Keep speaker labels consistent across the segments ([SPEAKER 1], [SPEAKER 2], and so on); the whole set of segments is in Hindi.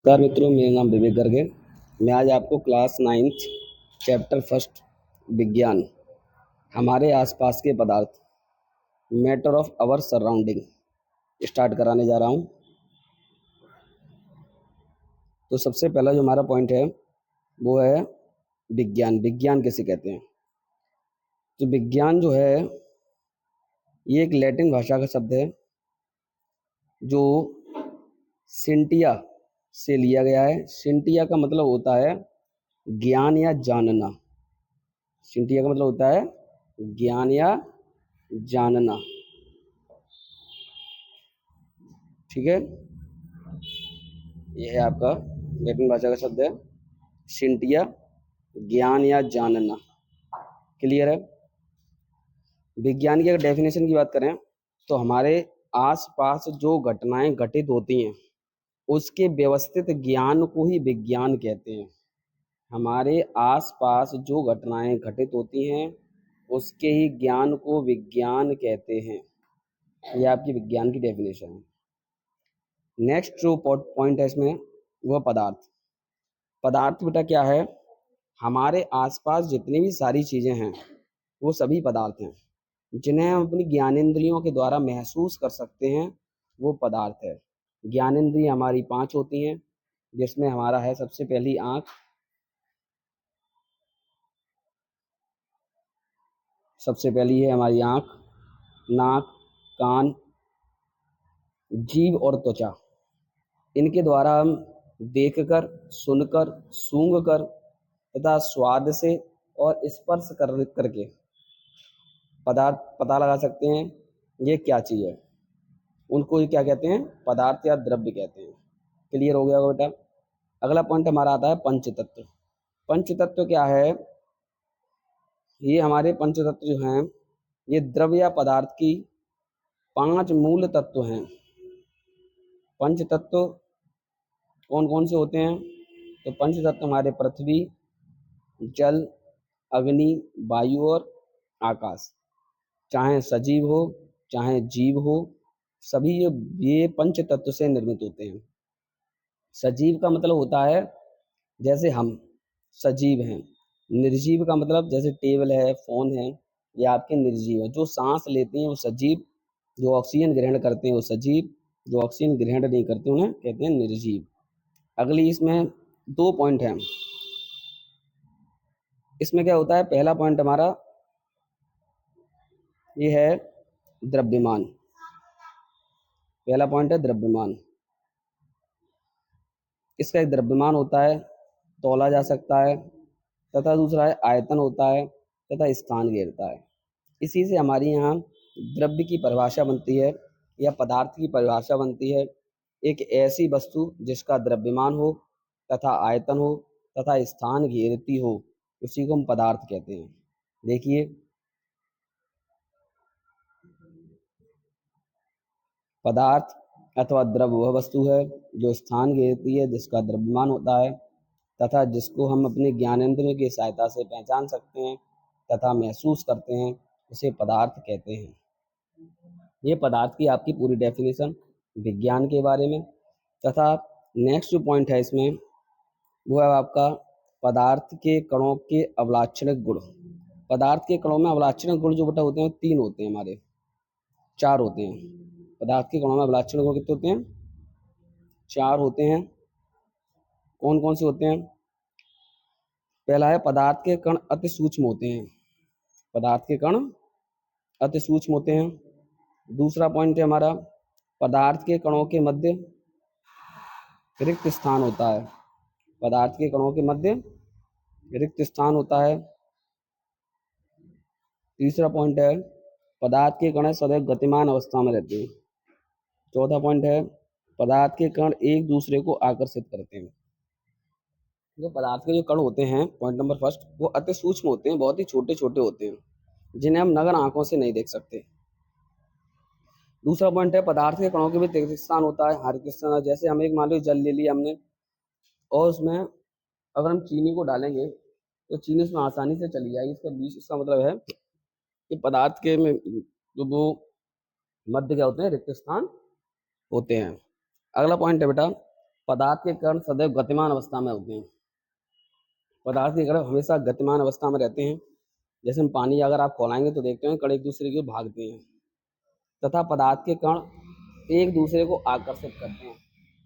[SPEAKER 1] नमस्कार मित्रों, मेरा नाम विवेक गर्ग है। मैं आज आपको क्लास 9th चैप्टर फर्स्ट विज्ञान, हमारे आसपास के पदार्थ, matter of our surrounding start कराने जा रहा हूँ। तो सबसे पहला जो हमारा पॉइंट है वो है विज्ञान। विज्ञान किसे कहते हैं? तो विज्ञान जो है ये एक लैटिन भाषा का शब्द है जो सिंटिया से लिया गया है। सिंटिया का मतलब होता है ज्ञान या जानना। सिंटिया का मतलब होता है ज्ञान या जानना, ठीक है। यह है आपका लैटिन भाषा का शब्द है सिंटिया, ज्ञान या जानना। क्लियर है? विज्ञान की अगर डेफिनेशन की बात करें तो हमारे आसपास जो घटनाएं घटित होती हैं उसके व्यवस्थित ज्ञान को ही विज्ञान कहते हैं। हमारे आसपास जो घटनाएं घटित होती हैं उसके ही ज्ञान को विज्ञान कहते हैं। ये आपकी विज्ञान की डेफिनेशन है। नेक्स्ट जो पॉइंट है इसमें वह पदार्थ। पदार्थ बेटा क्या है? हमारे आसपास जितनी भी सारी चीजें हैं वो सभी पदार्थ हैं जिन्हें हम अपनी ज्ञानेंद्रियों के द्वारा महसूस कर सकते हैं, वो पदार्थ है। ज्ञानेंद्रिय हमारी 5 होती हैं जिसमें हमारा है सबसे पहली आंख, सबसे पहली है हमारी आंख, नाक, कान, जीभ और त्वचा। इनके द्वारा हम देखकर, सुनकर, सूंघकर तथा स्वाद से और स्पर्श करके पदार्थ पता लगा सकते हैं ये क्या चीज़ है। उनको क्या कहते हैं? पदार्थ या द्रव्य कहते हैं। क्लियर हो गया होगा बेटा? अगला पॉइंट हमारा आता है पंचतत्व। पंचतत्व क्या है? ये हमारे पंचतत्व जो हैं ये द्रव्य या पदार्थ की 5 मूल तत्व हैं। पंचतत्व कौन कौन से होते हैं? तो पंचतत्व हमारे पृथ्वी, जल, अग्नि, वायु और आकाश। चाहे सजीव हो चाहे जीव हो, सभी ये पंच तत्व से निर्मित होते हैं। सजीव का मतलब होता है जैसे हम सजीव हैं। निर्जीव का मतलब जैसे टेबल है, फोन है, ये आपके निर्जीव है। जो सांस लेते हैं वो सजीव, जो ऑक्सीजन ग्रहण करते हैं वो सजीव, जो ऑक्सीजन ग्रहण नहीं करते उन्हें कहते हैं निर्जीव। अगली इसमें 2 पॉइंट हैं। इसमें क्या होता है? पहला पॉइंट हमारा ये है द्रव्यमान। पहला पॉइंट है द्रव्यमान। इसका एक द्रव्यमान होता है, तौला जा सकता है, तथा दूसरा है आयतन होता है तथा स्थान घेरता है। इसी से हमारी यहाँ द्रव्य की परिभाषा बनती है या पदार्थ की परिभाषा बनती है। एक ऐसी वस्तु जिसका द्रव्यमान हो तथा आयतन हो तथा स्थान घेरती हो, उसी को हम पदार्थ कहते हैं। देखिए, पदार्थ अथवा द्रव्य वह वस्तु है जो स्थान घेरती है, जिसका द्रव्यमान होता है तथा जिसको हम अपने ज्ञानेंद्रियों की सहायता से पहचान सकते हैं तथा महसूस करते हैं, उसे पदार्थ कहते हैं। ये पदार्थ की आपकी पूरी डेफिनेशन विज्ञान के बारे में। तथा नेक्स्ट जो पॉइंट है इसमें वो है आपका पदार्थ के कणों के अवलाक्षणिक गुण। पदार्थ के कणों में अवलाक्षणिक गुण जो बेटा होते हैं 3 होते हैं, हमारे 4 होते हैं। पदार्थ के कणों में अवलाक्षणिक गुण कितने होते हैं? 4 होते हैं। कौन कौन से होते हैं? पहला है पदार्थ के कण अति सूक्ष्म होते हैं। पदार्थ के कण अति सूक्ष्म होते हैं। दूसरा पॉइंट है हमारा पदार्थ के कणों के मध्य रिक्त स्थान होता है। पदार्थ के कणों के मध्य रिक्त स्थान होता है। तीसरा पॉइंट है पदार्थ के कण सदैव गतिमान अवस्था में रहते हैं। चौथा पॉइंट है पदार्थ के कण एक दूसरे को आकर्षित करते हैं। जो पदार्थ के जो कण होते हैं, पॉइंट नंबर फर्स्ट, वो अति सूक्ष्म होते हैं, बहुत ही छोटे छोटे होते हैं जिन्हें हम नग्न आंखों से नहीं देख सकते। दूसरा पॉइंट है पदार्थ के कणों के भी रिक्त स्थान होता है। हर स्थान, जैसे हम एक मान लो जल ले लिया हमने और उसमें अगर हम चीनी को डालेंगे तो चीनी उसमें आसानी से चली जाएगी। इसका बीच, इसका मतलब है कि पदार्थ के में जो वो मध्य क्या होते हैं? रिक्त स्थान होते हैं। अगला पॉइंट है बेटा पदार्थ के कण सदैव गतिमान अवस्था में होते हैं। पदार्थ के कण हमेशा गतिमान अवस्था में रहते हैं। जैसे हम पानी अगर आप खौलाएंगे तो देखते हैं कण एक दूसरे की ओर भागते हैं, तथा पदार्थ के कण एक दूसरे को आकर्षित करते हैं।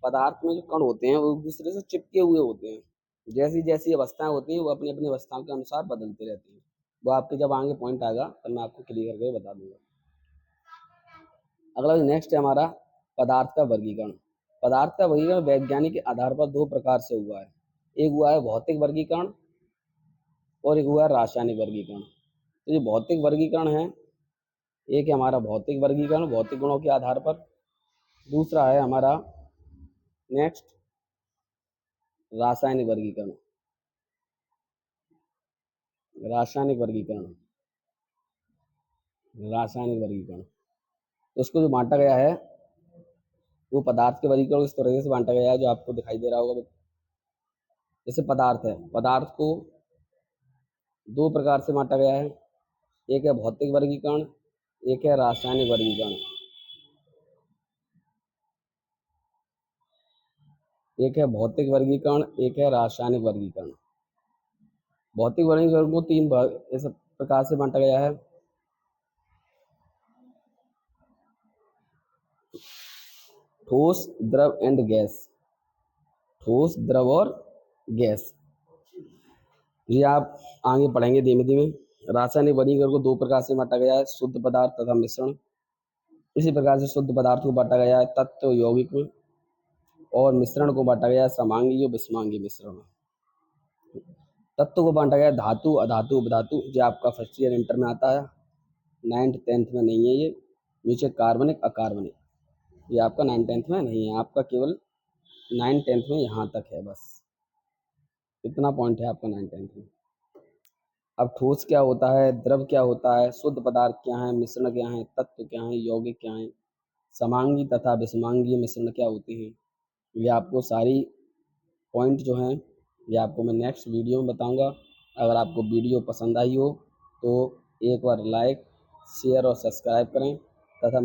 [SPEAKER 1] पदार्थ में जो कण होते हैं वो एक दूसरे से चिपके हुए होते हैं। जैसी जैसी अवस्थाएं होती हैं वो अपनी अपनी अवस्थाओं के अनुसार बदलते रहते हैं। वो आपके जब आगे पॉइंट आएगा तब मैं आपको क्लियर करके बता दूंगा। अगला नेक्स्ट है हमारा पदार्थ का वर्गीकरण। पदार्थ का वर्गीकरण वैज्ञानिक के आधार पर दो प्रकार से हुआ है। एक हुआ है भौतिक वर्गीकरण और एक हुआ है रासायनिक वर्गीकरण। तो जो भौतिक वर्गीकरण है, एक है हमारा भौतिक वर्गीकरण भौतिक गुणों के आधार पर, दूसरा है हमारा नेक्स्ट रासायनिक वर्गीकरण। रासायनिक वर्गीकरण रासायनिक वर्गीकरण तो उसको जो बांटा गया है वो पदार्थ के वर्गीकरण इस तरीके से बांटा गया है जो आपको दिखाई दे रहा होगा। जैसे पदार्थ है, पदार्थ को दो प्रकार से बांटा गया है। एक है भौतिक वर्गीकरण, एक है रासायनिक वर्गीकरण। एक है भौतिक वर्गीकरण, एक है रासायनिक वर्गीकरण। भौतिक वर्गीकरण को तीन भाग इस प्रकार से बांटा गया है। ठोस, द्रव एंड गैस। ठोस, द्रव और गैस, ये आप आगे पढ़ेंगे धीमे धीमे। रासायनिक वर्गीकरण को दो प्रकार से बांटा गया है, शुद्ध पदार्थ तथा मिश्रण। इसी प्रकार से शुद्ध पदार्थ को बांटा गया है तत्व यौगिक में, और मिश्रण को बांटा गया है समांगी और विषमांगी मिश्रण। तत्व को बांटा गया है धातु, अधातु, उपधातु। जो आपका फर्स्ट ईयर इंटर में आता है, 9th 10th में नहीं है ये। नीचे कार्बनिक, अकार्बनिक, ये आपका 9th 10th में नहीं है, आपका केवल 9th 10th में यहाँ तक है, बस इतना पॉइंट है आपका 9th 10th में। अब ठोस क्या होता है, द्रव क्या होता है, शुद्ध पदार्थ क्या है, मिश्रण क्या है, तत्व क्या है, यौगिक क्या है, समांगी तथा विषमांगी मिश्रण क्या होते हैं, ये आपको सारी पॉइंट जो हैं ये आपको मैं नेक्स्ट वीडियो में बताऊंगा। अगर आपको वीडियो पसंद आई हो तो एक बार लाइक, शेयर और सब्सक्राइब करें तथा